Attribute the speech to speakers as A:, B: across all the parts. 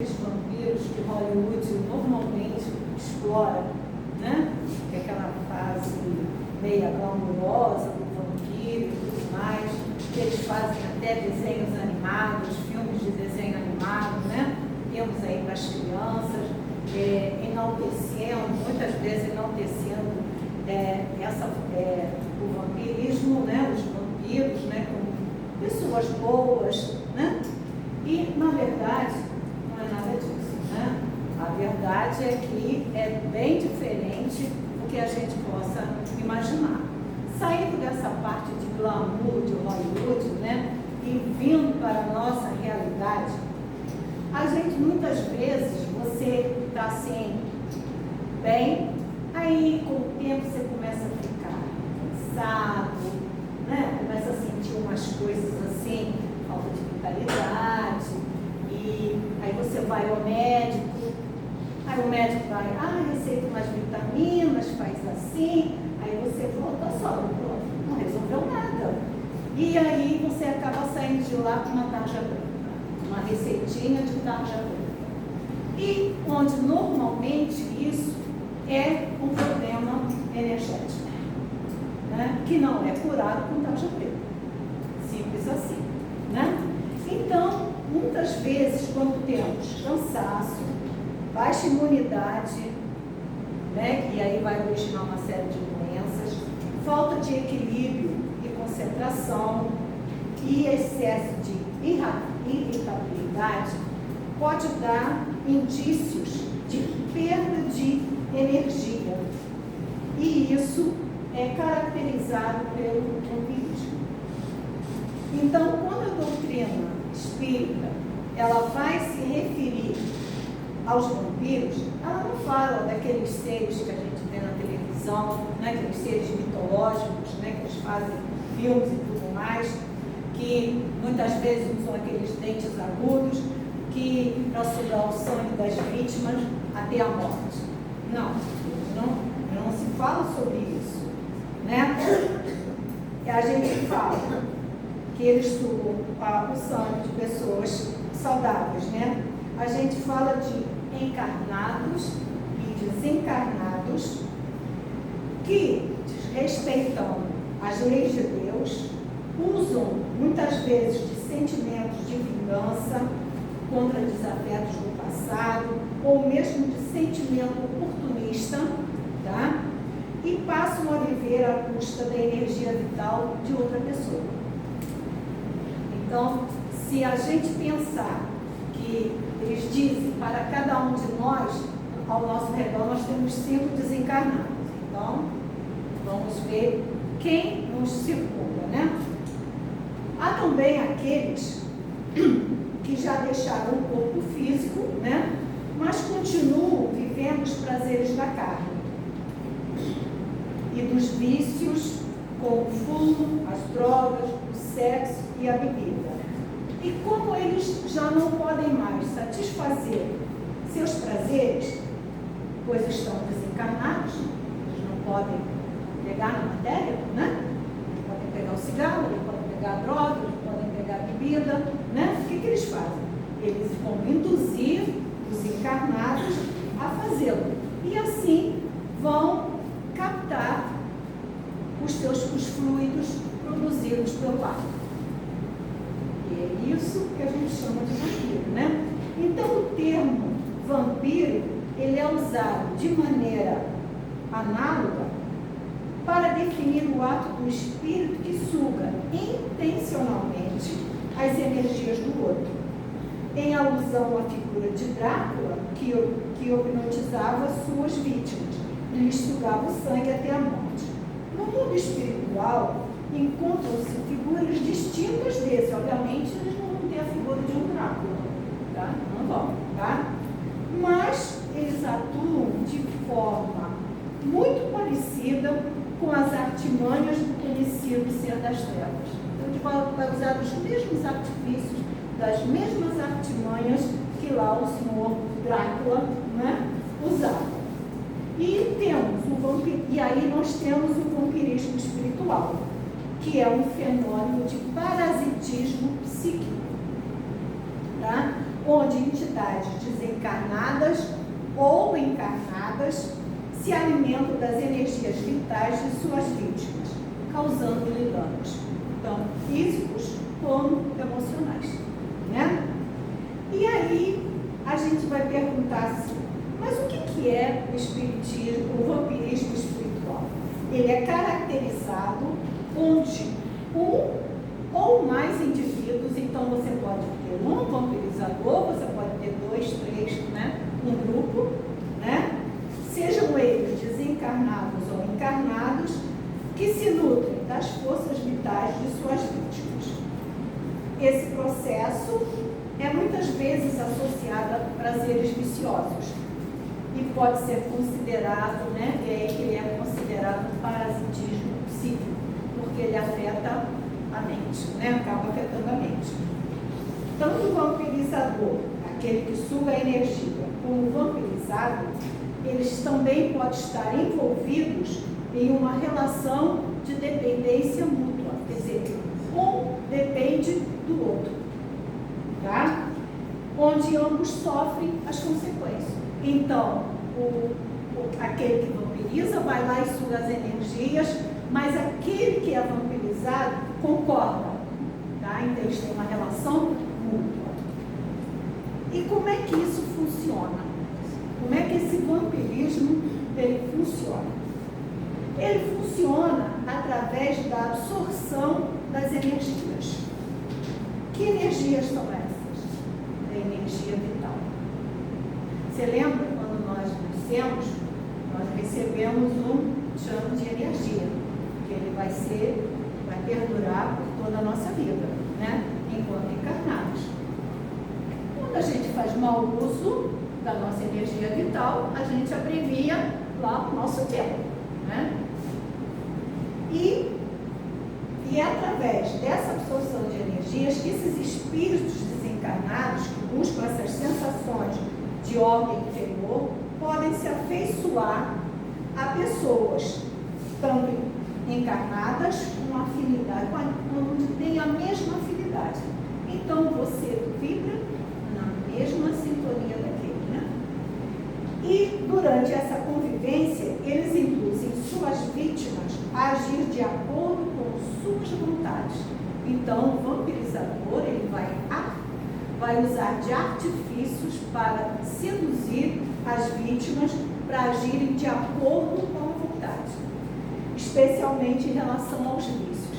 A: Os vampiros que Hollywood normalmente explora, né? Que é aquela fase meia glamurosa do vampiro e tudo mais, que eles fazem até desenhos animados, filmes de desenho animado, né? Temos aí para as crianças, enaltecendo, muitas vezes enaltecendo o vampirismo, né? Os vampiros, né? Como pessoas boas, né? E, na verdade, não é nada disso, né? A verdade é que é bem diferente do que a gente possa imaginar. Saindo dessa parte de glamour de Hollywood, né? E vindo para a nossa realidade, a gente, muitas vezes, você está assim, bem, aí com o tempo você começa a ficar cansado, né? Começa a sentir umas coisas assim, falta de vitalidade, e aí você vai ao médico, aí o médico vai, receita umas vitaminas, faz assim, aí você volta só, não resolveu nada. E aí você acaba saindo de lá com uma tarja branca, uma receitinha de tarja branca. E onde normalmente isso é um problema energético, né? Que não é curado com tarja preta. Simples assim, né? Então, muitas vezes, quando temos cansaço, baixa imunidade, né? E aí vai originar uma série de doenças, falta de equilíbrio e concentração e excesso de irritabilidade, pode dar indícios de perda de energia. E isso é caracterizado pelo vampirismo. Então, quando a doutrina espírita ela vai se referir aos vampiros, ela não fala daqueles seres que a gente vê na televisão, né, aqueles seres mitológicos, né, que eles fazem filmes e tudo mais, que muitas vezes usam aqueles dentes agudos para sugar o sangue das vítimas até a morte. Não se fala sobre isso, né? A gente fala que eles sugam o sangue de pessoas saudáveis, né? A gente fala de encarnados e desencarnados que, desrespeitando as leis de Deus, usam muitas vezes de sentimentos de vingança contra desafetos do passado, ou mesmo de sentimento oportunista, tá? E passam a viver à custa da energia vital de outra pessoa. Então, se a gente pensar que eles dizem para cada um de nós, ao nosso redor, nós temos 5 desencarnados. Então, vamos ver quem nos circunda, né? Há também aqueles que já deixaram o corpo físico, né? Mas continuam vivendo os prazeres da carne e dos vícios, como o fumo, as drogas, o sexo e a bebida. E como eles já não podem mais satisfazer seus prazeres, pois estão desencarnados, eles não podem pegar na matéria, né? Eles podem pegar o cigarro, eles podem pegar a droga, eles podem pegar a bebida, né? O que eles fazem? Eles vão induzir os encarnados a fazê-lo. E assim vão captar os fluidos produzidos pelo ar. E é isso que a gente chama de vampiro, né? Então, o termo vampiro, ele é usado de maneira análoga para definir o ato do espírito que suga intencionalmente as energias do outro, em alusão à figura de Drácula, que hipnotizava suas vítimas e lhes sugava o sangue até a morte. No mundo espiritual, encontram-se figuras distintas desse. Obviamente, eles não vão ter a figura de um Drácula, tá? Não vão, tá? Mas eles atuam de forma muito parecida com as artimanhas do conhecido ser das trevas. Então, ele vai usar os mesmos artifícios, das mesmas artimanhas que lá o senhor Drácula, né, usava. E aí nós temos o vampirismo espiritual, que é um fenômeno de parasitismo psíquico, tá? onde entidades desencarnadas ou encarnadas se alimentam das energias vitais de suas vítimas, causando-lhe danos, tanto físicos como emocionais, né? E aí a gente vai perguntar assim, mas o que é o espiritismo, o vampirismo espiritual? Ele é caracterizado onde um ou mais indivíduos, então você pode ter um vampirizador, você pode ter 2, 3, né? Um grupo, né? Sejam eles desencarnados ou encarnados, que se nutrem das forças vitais de suas vítimas. Esse processo é muitas vezes associado a prazeres viciosos e pode ser considerado, né? E é aí que ele é considerado parasitismo psíquico, porque ele afeta a mente, né? Acaba afetando a mente. Tanto o vampirizador, aquele que suga a energia, como o vampirizado, eles também podem estar envolvidos em uma relação de dependência mútua, quer dizer, um depende do outro, tá? Onde ambos sofrem as consequências. Então, aquele que vampiriza vai lá e suga as energias, mas aquele que é vampirizado concorda, tá? Então eles têm uma relação mútua. E como é que isso funciona? Como é que esse vampirismo ele funciona? Ele funciona através da absorção das energias. Que energias são essas? A energia vital. Você lembra quando nós nascemos, nós recebemos um chamo de energia, que ele vai perdurar por toda a nossa vida, né? Enquanto encarnados. Quando a gente faz mau uso da nossa energia vital, a gente abrevia lá o nosso tempo, né? E é através dessa absorção de energias que esses espíritos desencarnados que buscam essas sensações de ordem inferior podem se afeiçoar a pessoas tanto encarnadas com afinidade, onde tem a mesma afinidade. Então você vibra na mesma sintonia daquele, né? E durante essa convivência, eles induzem suas vítimas a agir de acordo com suas vontades. Então, o vampirizador ele vai usar de artifícios para seduzir as vítimas para agirem de acordo com a vontade, especialmente em relação aos vícios.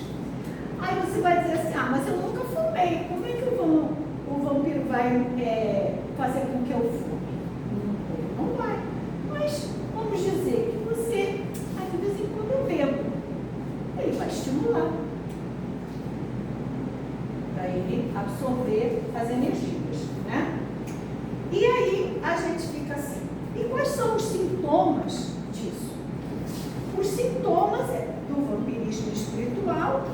A: Aí você vai dizer assim, mas eu nunca fumei, como é que o vampiro vai fazer com que eu fume? Não vai. Mas vamos dizer que você, de vez em quando eu bebo, ele vai estimular para ele absorver as energias, né? E aí a gente fica assim, e quais são os sintomas disso? Os sintomas do vampirismo espiritual,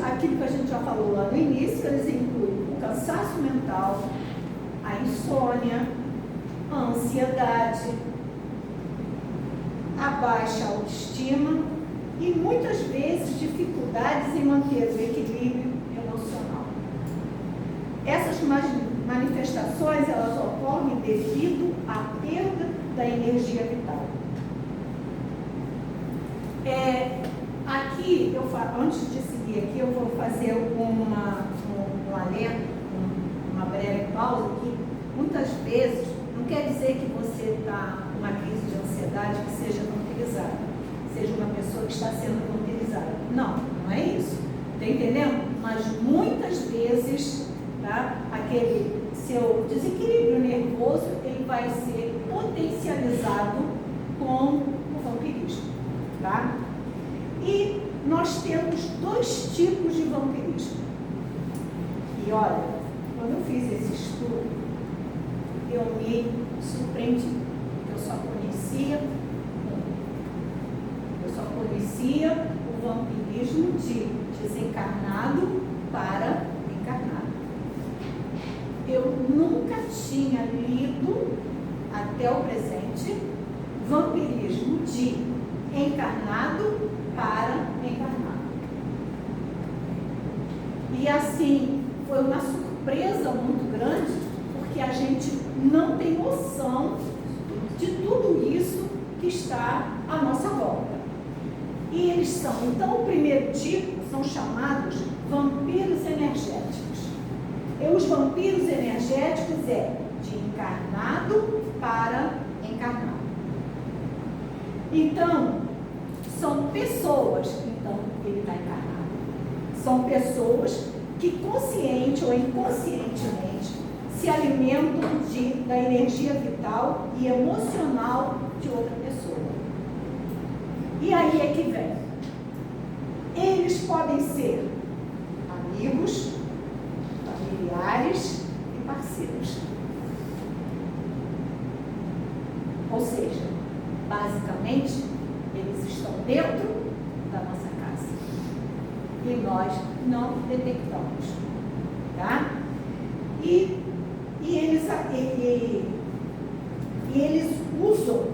A: aquilo que a gente já falou lá no início, eles incluem o cansaço mental, a insônia, a ansiedade, a baixa autoestima e muitas vezes dificuldades em manter o equilíbrio emocional. Essas manifestações elas ocorrem devido à perda da energia vital. Aqui, antes de seguir aqui, eu vou fazer um alento, uma breve pausa aqui. Muitas vezes, não quer dizer que você está com uma crise de ansiedade que seja vampirizada, seja uma pessoa que está sendo vampirizada. Não é isso. Está entendendo? Mas muitas vezes, tá, aquele seu desequilíbrio nervoso, ele vai ser potencializado com o vampirismo, tá? E nós temos 2 tipos de vampirismo. E olha, quando eu fiz esse estudo, eu me surpreendi. Eu só conhecia o vampirismo de desencarnado para encarnado. Eu nunca tinha lido, até o presente, vampirismo de encarnado para encarnado. E assim, foi uma surpresa muito grande, porque que a gente não tem noção de tudo isso que está à nossa volta. E eles são, então, o primeiro tipo são chamados vampiros energéticos. E os vampiros energéticos é de encarnado para encarnado. Então, são pessoas, então ele está encarnado, são pessoas que consciente ou inconscientemente se alimentam da energia vital e emocional de outra pessoa. E aí é que vem. Eles podem ser amigos, familiares e parceiros. Ou seja, basicamente, eles estão dentro da nossa casa. E nós não detectamos. Tá? E eles usam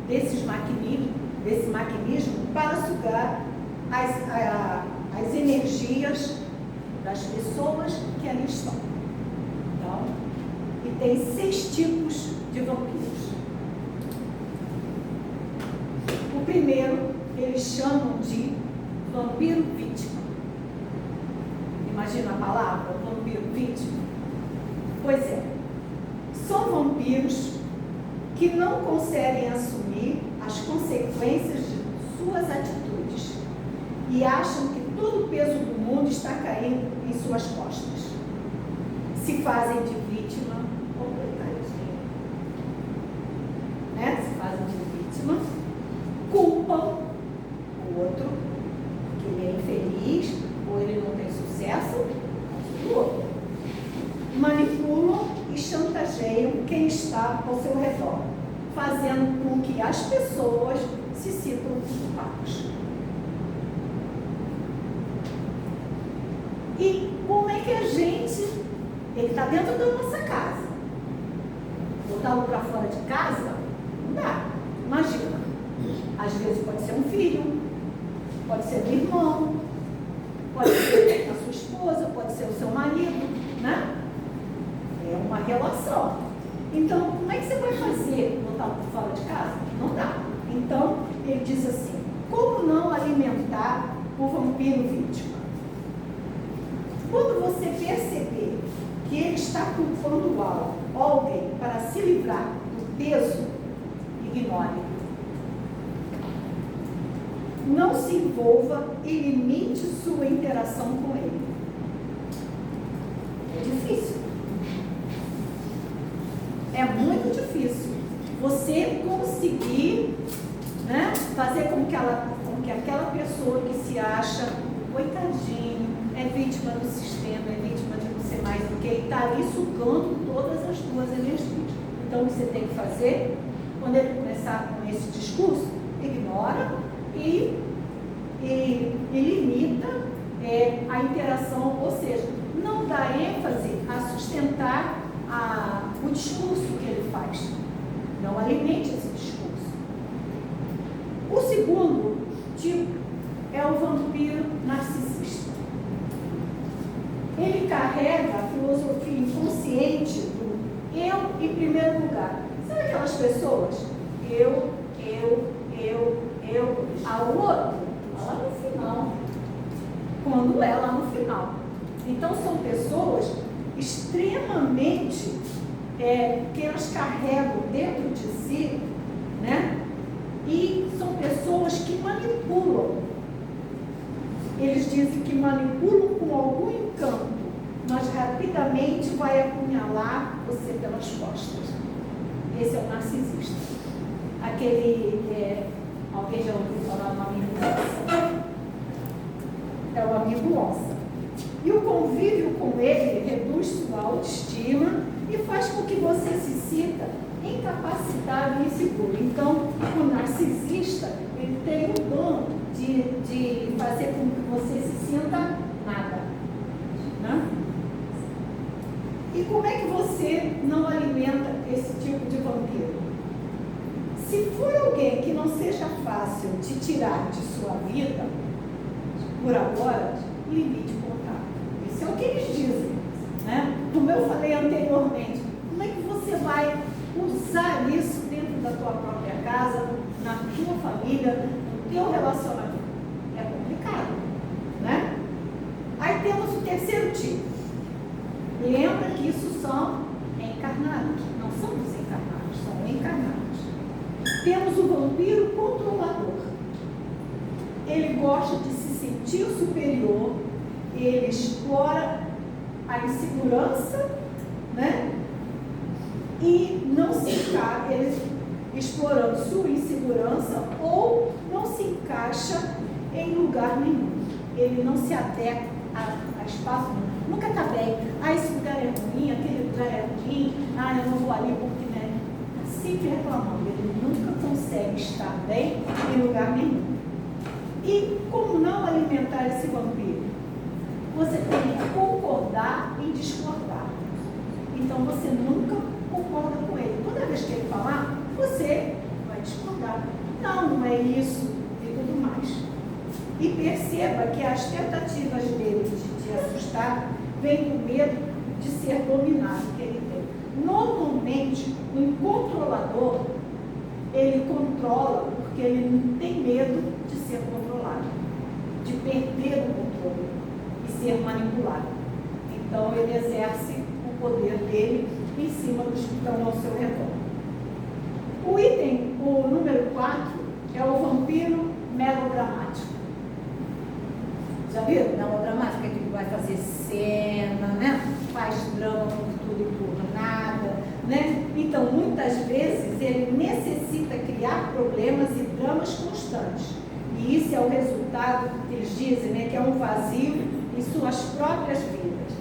A: desse maquinismo para sugar as energias das pessoas que ali estão. Então, e tem 6 tipos de vampiros. O primeiro, eles chamam de vampiro vítima. Imagina a palavra, vampiro vítima? Pois é, são vampiros que não conseguem assumir as consequências de suas atitudes e acham que todo o peso do mundo está caindo em suas costas. Se fazem de vítima, né? Se fazem de vítima, culpam o outro, que ele é infeliz, ou ele não tem sucesso, o outro. Manipulam e chantageiam quem está ao seu redor, fazendo com que as pessoas se sintam culpadas. E como é que a gente, ele está dentro da nossa casa, botá-lo para fora de casa, não dá. Imagina, às vezes pode ser um filho, pode ser um irmão, pode ser a sua esposa, pode ser o seu marido, né? É uma relação. Então, como é que você vai fazer botar para fora de casa? Não dá. Então, ele diz assim, como não alimentar o vampiro vítima? Quando você perceber que ele está culpando alguém para se livrar do peso, ignore. Não se envolva e limite sua interação com ele. É difícil. É muito difícil você conseguir, né, fazer com que aquela pessoa que se acha coitadinho, é vítima do sistema, é vítima de não ser mais do que, e está ali sugando todas as tuas energias. Então, o que você tem que fazer, quando ele começar com esse discurso, ignora e limita a interação, ou seja, não dá ênfase a sustentar o discurso que ele faz. Não alimente esse discurso. O segundo tipo é o vampiro narcisista. Ele carrega a filosofia inconsciente do eu em primeiro lugar. Sabe aquelas pessoas? Eu, a outra, lá no final. Quando é lá no final. Então, são pessoas extremamente que elas carregam dentro de si, né? E são pessoas que manipulam. Eles dizem que manipulam com algum encanto, mas rapidamente vai apunhalar você pelas costas. Esse é o narcisista. Alguém já ouviu falar no amigo onça? É o amigo onça. E o convívio com ele reduz sua autoestima e faz com que você se sinta incapacitado e inseguro. Então, o narcisista, ele tem o dom de fazer com que você se sinta nada. Né? E como é que você não alimenta esse tipo de vampiro? Se for alguém que não seja fácil de tirar de sua vida, por agora, limite o contato. Isso é o que eles dizem. Né? Como eu falei anteriormente, você vai usar isso dentro da tua própria casa, na tua família, no teu relacionamento? É complicado, né? Aí temos o terceiro tipo. Lembra que isso são encarnados, não são desencarnados, são encarnados. Temos o vampiro controlador. Ele gosta de se sentir superior, ele explora a insegurança, né? E não se encaixa, ele explorando sua insegurança ou não se encaixa em lugar nenhum. Ele não se adequa a espaço nenhum. Nunca está bem. Ah, esse lugar é ruim, aquele lugar é ruim. Ah, eu não vou ali porque, né? Sempre reclamando. Ele nunca consegue estar bem em lugar nenhum. E como não alimentar esse vampiro? Você tem que concordar em discordar. Então você nunca concorda com ele. Toda vez que ele falar, você vai discordar. Não, não é isso e tudo mais. E perceba que as tentativas dele de te assustar vêm com medo de ser dominado que ele tem. Normalmente, um controlador, ele controla porque ele não tem medo de ser controlado, de perder o controle e ser manipulado. Então, ele exerce o poder dele em cima dos que estão ao seu redor. O item, o número 4, é o vampiro melodramático. Já viram? Melodramático é que vai fazer cena, né? Faz drama por tudo e por nada, né? Então, muitas vezes, ele necessita criar problemas e dramas constantes. E isso é o resultado, eles dizem, né, que é um vazio em suas próprias vidas.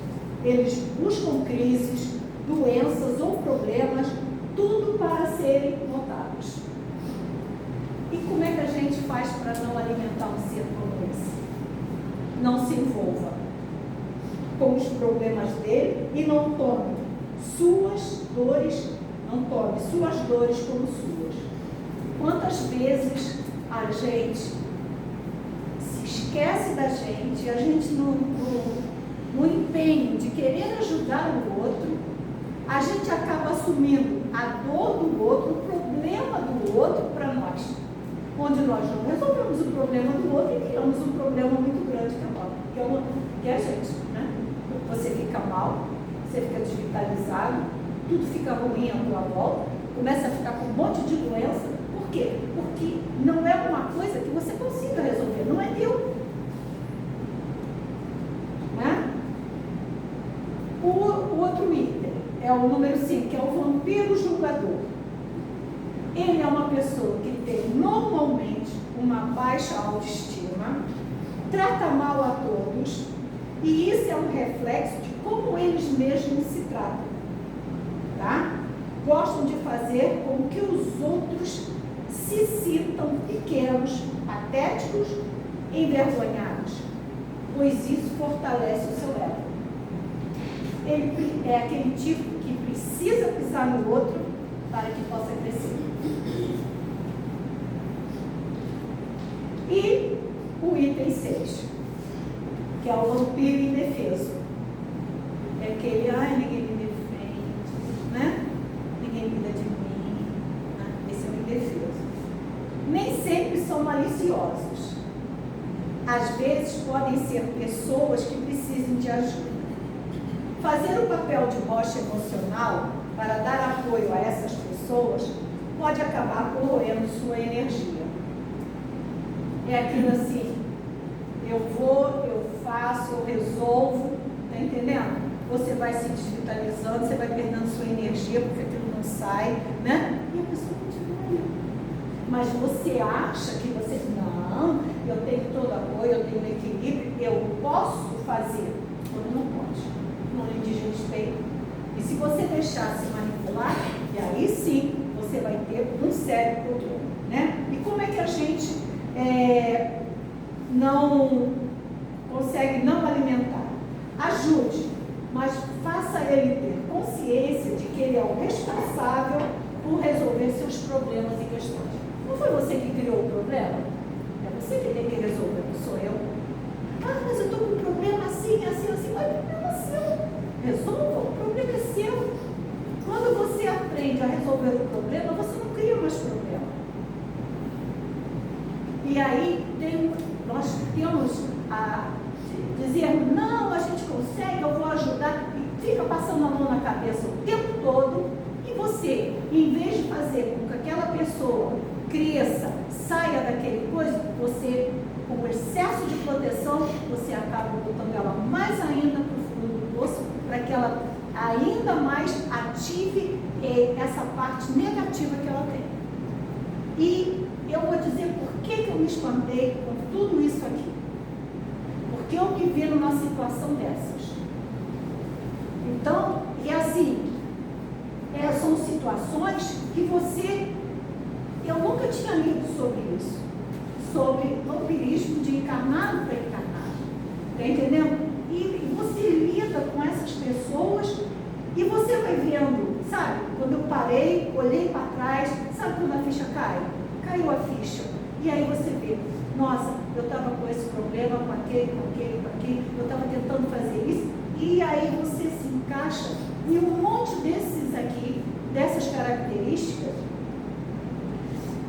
A: Eles buscam crises, doenças ou problemas, tudo para serem notados. E como é que a gente faz para não alimentar um ser como esse? Não se envolva com os problemas dele e não tome suas dores, não tome suas dores como suas. Quantas vezes a gente se esquece da gente, a gente no empenho de querer ajudar o outro, a gente acaba assumindo a dor do outro, o problema do outro para nós. Onde nós não resolvemos o problema do outro e criamos um problema muito grande que é a gente, né? Você fica mal, você fica desvitalizado, tudo fica ruim à tua volta, começa a ficar com um monte de doença. Por quê? Porque não é uma coisa que você consiga resolver, não é teu. Né? O outro item é o número 5, que é o vampiro julgador. Ele é uma pessoa que tem normalmente uma baixa autoestima, trata mal a todos, e isso é um reflexo de como eles mesmos se tratam. Tá? Gostam de fazer com que os outros se sintam pequenos, patéticos, envergonhados, pois isso fortalece o seu ego. Ele é aquele tipo que precisa pisar no outro para que possa crescer. E o item 6, que é o vampiro indefeso. É aquele, ninguém me defende, né? Ninguém cuida de mim. Esse é o indefeso. Nem sempre são maliciosos. Às vezes podem ser pessoas que precisem de ajuda. Fazer o papel de rocha emocional para dar apoio a essas pessoas pode acabar corroendo sua energia. É aquilo assim, eu vou, eu faço, eu resolvo, tá entendendo? Você vai se desvitalizando, você vai perdendo sua energia porque aquilo não sai, né? E a pessoa continua ali. Mas você acha que você, não, eu tenho todo apoio, eu tenho equilíbrio, eu posso fazer, quando não pode, não lhe diz respeito. E se você deixar se manipular, e aí sim, você vai ter um sério controle, né? E como é que a gente não consegue não alimentar? Ajude, mas faça ele ter consciência de que ele é o responsável por resolver seus problemas e questões. Não foi você que criou o problema? É você que tem que resolver, não sou eu. Ah, mas eu estou com um problema assim, assim, assim. Mas o problema é seu. Resolva, o problema é seu. Quando você já resolveram o problema, você não cria mais problema. E aí nós temos a dizer, não, a gente consegue, eu vou ajudar, e fica passando a mão na cabeça o tempo todo, e você, em vez de fazer com que aquela pessoa cresça, saia daquele coisa, você, com o excesso de proteção, você acaba botando ela mais ainda para o fundo do poço, para que ela ainda mais ative essa parte negativa que ela tem. E eu vou dizer por que eu me espantei com tudo isso aqui. Porque eu me vi numa situação dessas. Então, é assim, são situações que eu nunca tinha lido sobre isso, sobre vampirismo de encarnado para encarnado, está entendendo? E você lida com essas pessoas e você vai vendo, sabe? Quando eu parei, olhei para trás, sabe quando a ficha cai? Caiu a ficha. E aí você vê, nossa, eu estava com esse problema, com aquele, eu estava tentando fazer isso, e aí você se encaixa em um monte desses aqui, dessas características,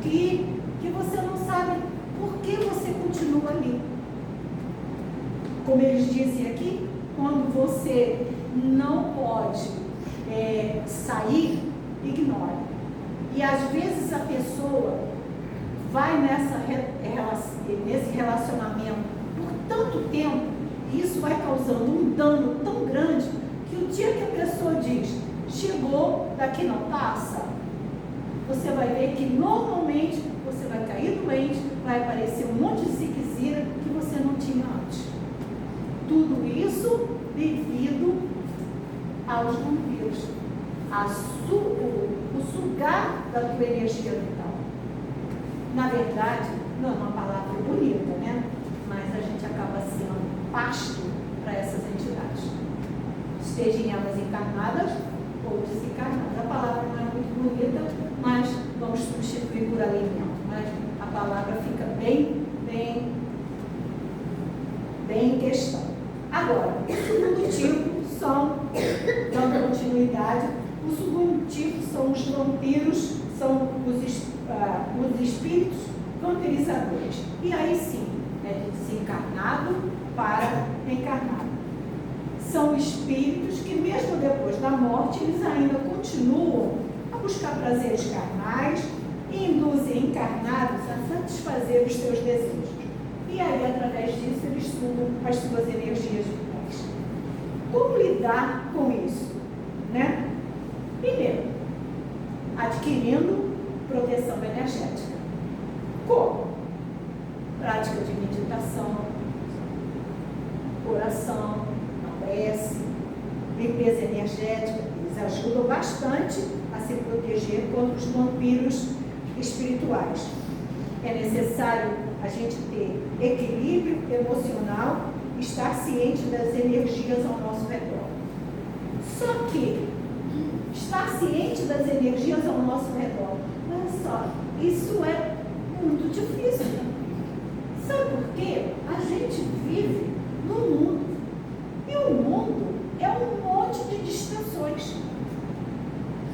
A: que você não sabe por que você continua ali. Como eles dizem aqui, quando você não pode sair, ignore. E às vezes a pessoa vai nesse relacionamento por tanto tempo, e isso vai causando um dano tão grande, que o dia que a pessoa diz, chegou, daqui não passa, você vai ver que normalmente você vai cair doente, vai aparecer um monte de ziquezira que você não tinha antes. Tudo isso devido aos vampiros, o sugar da tua energia vital. Na verdade, não é uma palavra bonita, né? Mas a gente acaba sendo pasto para essas entidades. Estejam elas encarnadas ou desencarnadas. A palavra não é muito bonita, mas vamos substituir por alimento. Mas a palavra fica bem em questão. Agora, o segundo tipo dando continuidade, o segundo tipo são os vampiros, são os espíritos vampirizadores. E aí sim, de desencarnado para encarnado. São espíritos que mesmo depois da morte, eles ainda continuam a buscar prazeres carnais e induzem encarnados a satisfazer os seus desejos. E aí, através disso, eles sugam as suas energias vitais. Como lidar com isso? Né? Primeiro, adquirindo proteção energética. Como? Prática de meditação, oração, prece, limpeza energética. Eles ajudam bastante a se proteger contra os vampiros espirituais. É necessário a gente ter equilíbrio emocional, estar ciente das energias ao nosso redor. Só que estar ciente das energias ao nosso redor, olha só, isso é muito difícil. Sabe por quê? A gente vive num mundo, e o mundo é um monte de distrações.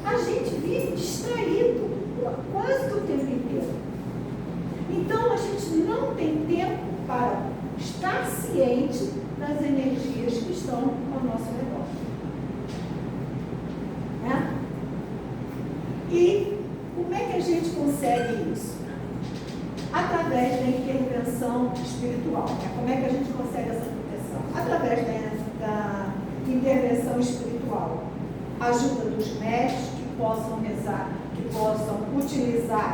A: A gente vive distraído quase que o tempo inteiro. Então a gente não tem tempo para estar ciente das energias que estão ao nosso redor. Né? E como é que a gente consegue isso? Através da intervenção espiritual. Né? Como é que a gente consegue essa proteção? Através da intervenção espiritual. Ajuda dos mestres que possam rezar, que possam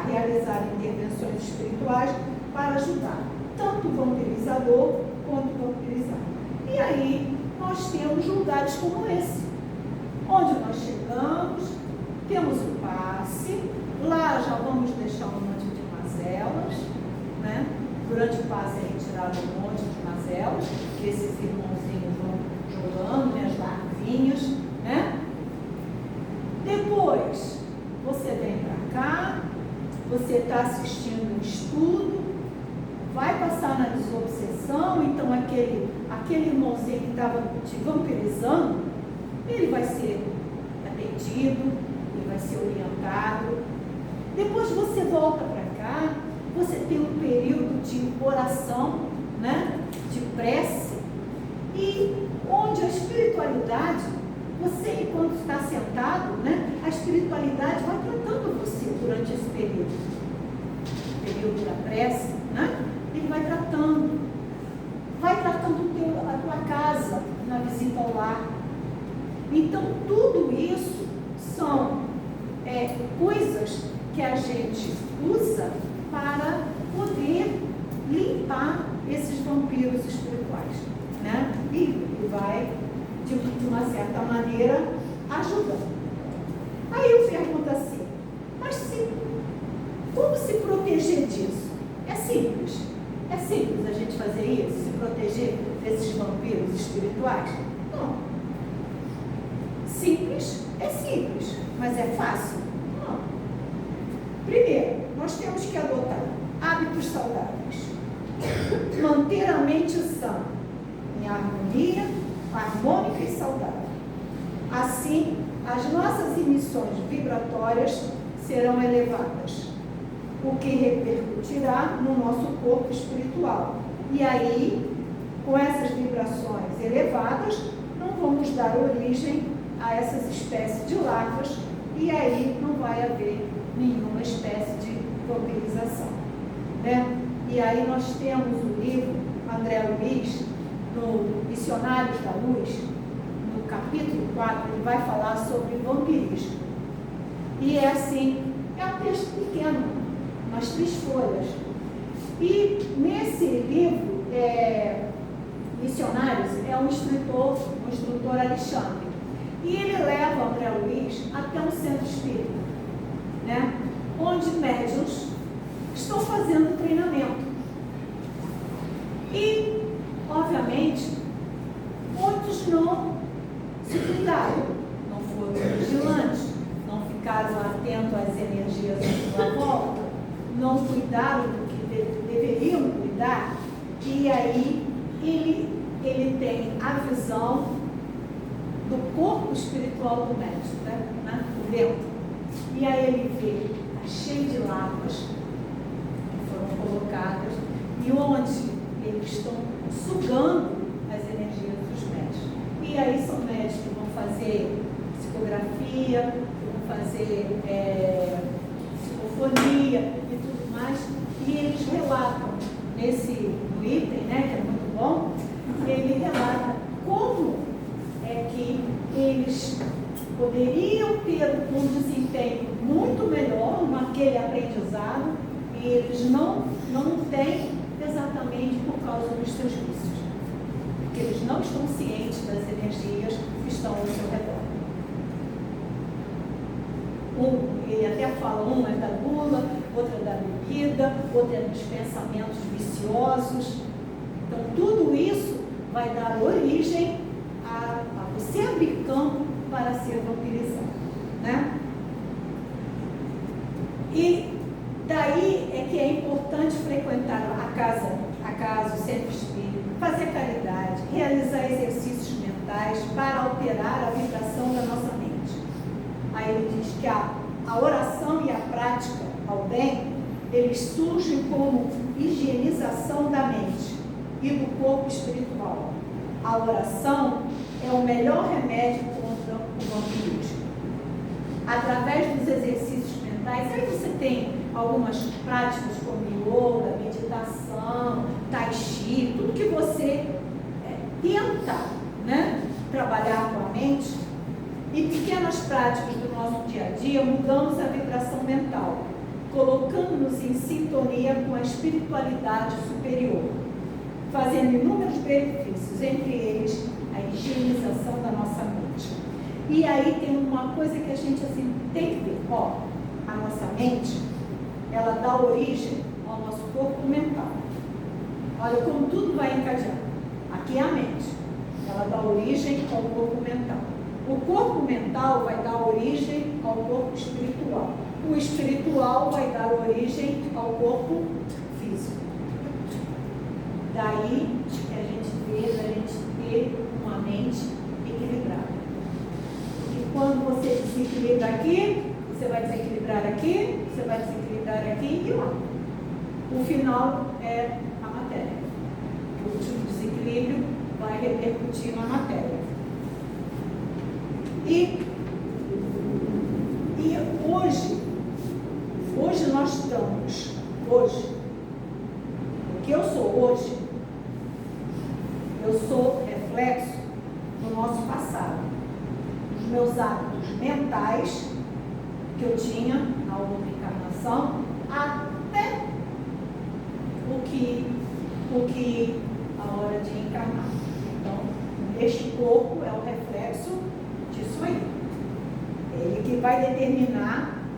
A: realizar intervenções espirituais para ajudar tanto o vampirizador quanto o vampirizado. E aí nós temos lugares como esse, onde nós chegamos, temos o passe, lá já vamos deixar um monte de mazelas, né? Durante o passe é retirado um monte de mazelas, que esses irmãozinhos vão jogando, né? As larvinhas, né? Depois, você vem para cá, você está assistindo um estudo, vai passar na desobsessão, então aquele irmãozinho que estava te vampirizando, ele vai ser atendido, ele vai ser orientado. Depois você volta para cá, você tem um período de oração, né? De prece, e onde a espiritualidade, você enquanto está sentado, né? A espiritualidade vai tratando você durante esse período. O período da prece, né? Ele vai tratando a tua casa na visita ao lar. Então, tudo isso são coisas que a gente usa para poder limpar esses vampiros espirituais, né? E vai, de uma certa maneira, ajudando. Aí eu pergunto assim, mas como se proteger disso? É simples. É simples a gente fazer isso, se proteger desses vampiros espirituais? Não. Simples, é simples, mas é fácil? Não. Primeiro, nós temos que adotar hábitos saudáveis, manter a mente sã, em harmonia, harmônica e saudável. Assim, as nossas emissões vibratórias serão elevadas, o que repercutirá no nosso corpo espiritual. E aí, com essas vibrações elevadas, não vamos dar origem a essas espécies de larvas, e aí não vai haver nenhuma espécie de vampirização, né? E aí nós temos o livro André Luiz, no Missionários da Luz, no capítulo 4, ele vai falar sobre vampirismo. E é assim, é um texto pequeno, umas 3 folhas. E nesse livro, Missionários, é um instrutor Alexandre. E ele leva André Luiz até um centro espírita, né? Onde médiuns estão fazendo treinamento. E, obviamente, muitos não se cuidaram, não foram vigilantes, não ficaram atentos às energias à sua volta, não cuidaram do que deveriam cuidar, e aí ele tem a visão do corpo espiritual do médico, né? O dentro. E aí ele vê, está cheio de larvas que foram colocadas, e onde eles estão sugando as energias dos médicos. E aí são médicos que vão fazer psicografia, vão fazer psicofonia e tudo mais, e eles relatam no item, né, que é muito bom, ele relata como é que eles poderiam ter um desempenho muito melhor naquele aprendizado, e eles não têm exatamente por causa dos seus vícios, porque eles não estão cientes das energias que estão ao seu redor. Ele até fala, um é da gula, outro é da bebida, outro é dos pensamentos viciosos. Então, tudo isso vai dar origem a você abrir campo para ser vampirizado, né? E daí é que é importante frequentar a casa, o centro espírita, fazer caridade, realizar exercícios mentais para alterar a vibração da nossa mente. Aí ele diz que a oração e a prática ao bem, eles surgem como higienização da mente e do corpo espiritual. A oração é o melhor remédio contra o vampirismo. Através dos exercícios mentais, aí você tem algumas práticas como yoga, meditação, tai chi, tudo que você tenta, né, trabalhar com a mente, e pequenas práticas do nosso dia a dia, mudamos a vibração mental, colocando-nos em sintonia com a espiritualidade superior, fazendo inúmeros benefícios, entre eles a higienização da nossa mente. E aí tem uma coisa que a gente assim, tem que ver, a nossa mente, ela dá origem ao nosso corpo mental. Olha como tudo vai encadear. Aqui é a mente, ela dá origem ao corpo mental. O corpo mental vai dar origem ao corpo espiritual. O espiritual vai dar origem ao corpo físico. Daí que a gente vê, a gente ter uma mente equilibrada. E quando você desequilibra aqui, Você vai desequilibrar aqui, você vai desequilibrar aqui e lá. O final é a matéria. O último desequilíbrio vai repercutir na matéria. E hoje nós estamos, o que eu sou hoje, eu sou reflexo do nosso passado, dos meus hábitos mentais que eu tinha na outra encarnação, até o que a hora de encarnar. Então, este corpo é o reflexo disso aí. Ele que vai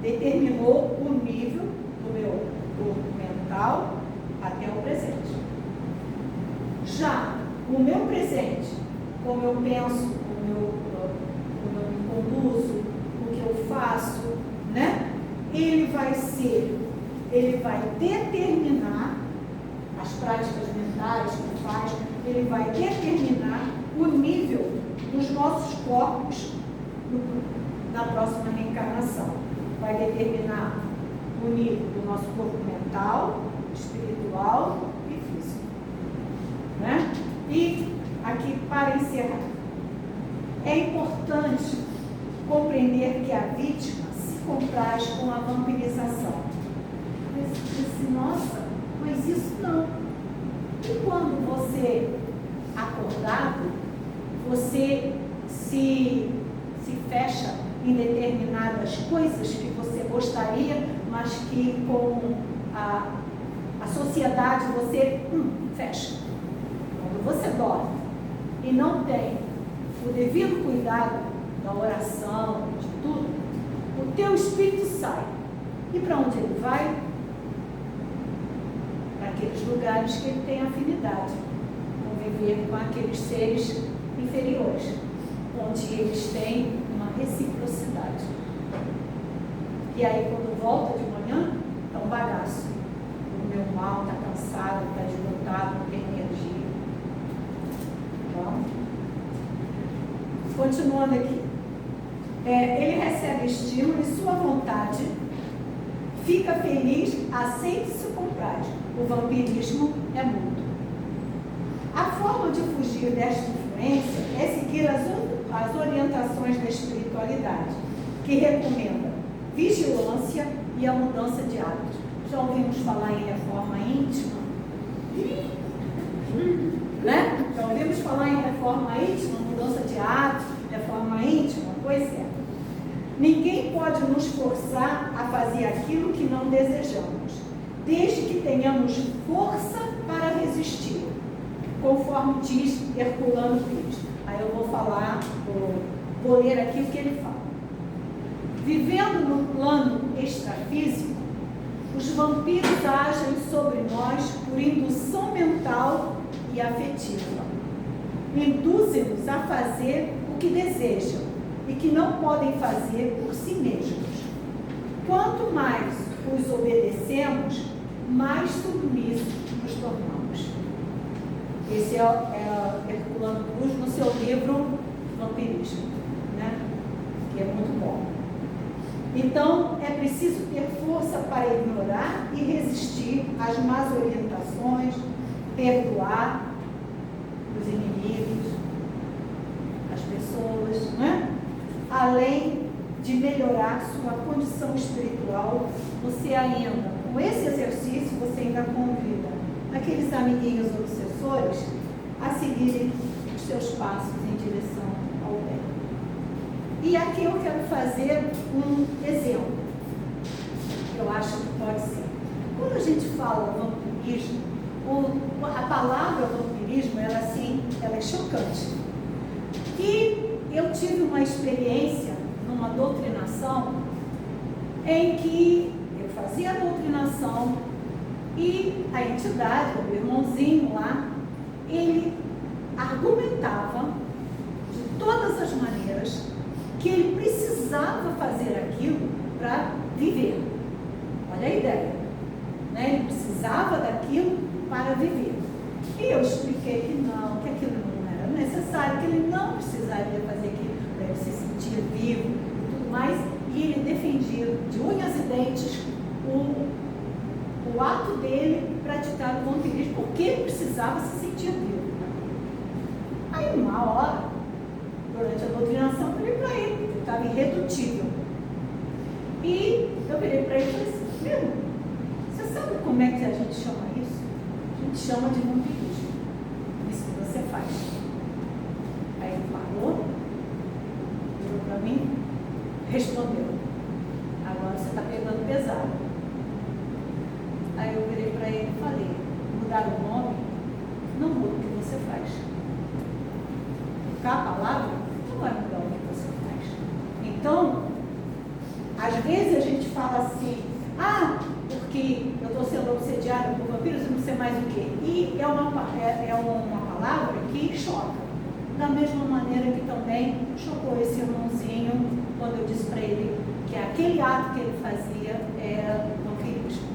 A: determinou o nível do meu corpo mental até o presente. Já o meu presente, como eu penso, como eu me conduzo, o que eu faço, né? Ele vai determinar as práticas mentais que faz, ele vai determinar o nível dos nossos corpos na próxima reencarnação. Vai determinar o nível do nosso corpo mental, espiritual e físico. Né? E aqui, para encerrar, é importante compreender que a vítima se compraz com a vampirização. Nossa, mas isso não. E quando você, acordado, você se fecha em determinadas coisas que você gostaria, mas que com a sociedade você fecha. Quando você dorme e não tem o devido cuidado da oração, de tudo, o teu espírito sai. E para onde ele vai? Para aqueles lugares que ele tem afinidade, conviver com aqueles seres inferiores, onde eles têm uma reciprocidade. E aí, quando volta de manhã, é um bagaço. O meu mal está cansado, está desmontado, não tem energia. Então, continuando aqui. Ele recebe estímulo e sua vontade fica feliz, aceita-se o contrário. O vampirismo é mútuo. A forma de fugir desta influência é seguir as orientações da espiritualidade, que recomenda vigilância e a mudança de hábitos. Já ouvimos falar em reforma íntima? Né? Já ouvimos falar em reforma íntima, mudança de hábitos, reforma íntima? Pois é. Ninguém pode nos forçar a fazer aquilo que não desejamos, desde que tenhamos força para resistir, conforme diz Herculano Pires. Aí eu vou ler aqui o que ele fala. Vivendo no plano extrafísico, os vampiros agem sobre nós por indução mental e afetiva. Induzem-nos a fazer o que desejam e que não podem fazer por si mesmos. Quanto mais os obedecemos, mais submissos nos tornamos. Esse é Herculano Cruz no seu livro Vampirismo, né? Que é muito bom. Então, é preciso ter força para ignorar e resistir às más orientações, perdoar os inimigos, as pessoas, né? Além de melhorar sua condição espiritual, você ainda, com esse exercício, você ainda convida aqueles amiguinhos obsessores a seguirem os seus passos em direção ao bem. E aqui eu quero fazer um exemplo, que eu acho que pode ser. Quando a gente fala vampirismo, a palavra vampirismo, ela é chocante. E eu tive uma experiência numa doutrinação em que eu fazia a doutrinação e a entidade, o irmãozinho lá, ele argumentava de todas as maneiras que ele precisava fazer aquilo para viver. Olha a ideia, né? Ele precisava daquilo para viver. E eu expliquei que não, que aquilo não era necessário, que ele não precisaria fazer aquilo para ele se sentir vivo e tudo mais. e ele defendia de unhas e dentes o ato dele praticar o vampirismo, porque ele precisava se sentir vivo. Aí, uma hora, durante a doutrinação, eu falei para ele, ele estava irredutível. E eu virei para ele e falei assim: meu, você sabe como é que a gente chama isso? A gente chama de vampirismo. Isso que você faz. Aí ele parou, virou para mim, respondeu: agora você está pegando pesado. Aí eu virei para ele e falei: mudar o nome não muda o que você faz. Trocar a palavra não vai mudar o que você faz. Então, às vezes a gente fala assim: ah, porque eu estou sendo obsediada por vampiros e não sei mais o quê. E é uma palavra que choca. Da mesma maneira que também chocou esse irmãozinho quando eu disse para ele que aquele ato que ele fazia era vampirismo.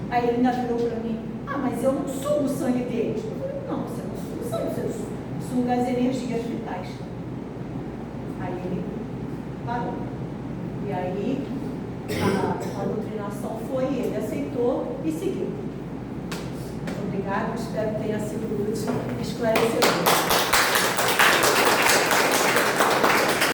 A: Aí ele ainda virou para mim: ah, mas eu não sugo o sangue deles. Eu falei: não, você não suga o sangue, você suga as energias vitais. Aí ele parou. E aí a doutrinação foi, ele aceitou e seguiu. Obrigada, espero que tenha sido útil e esclarecedor.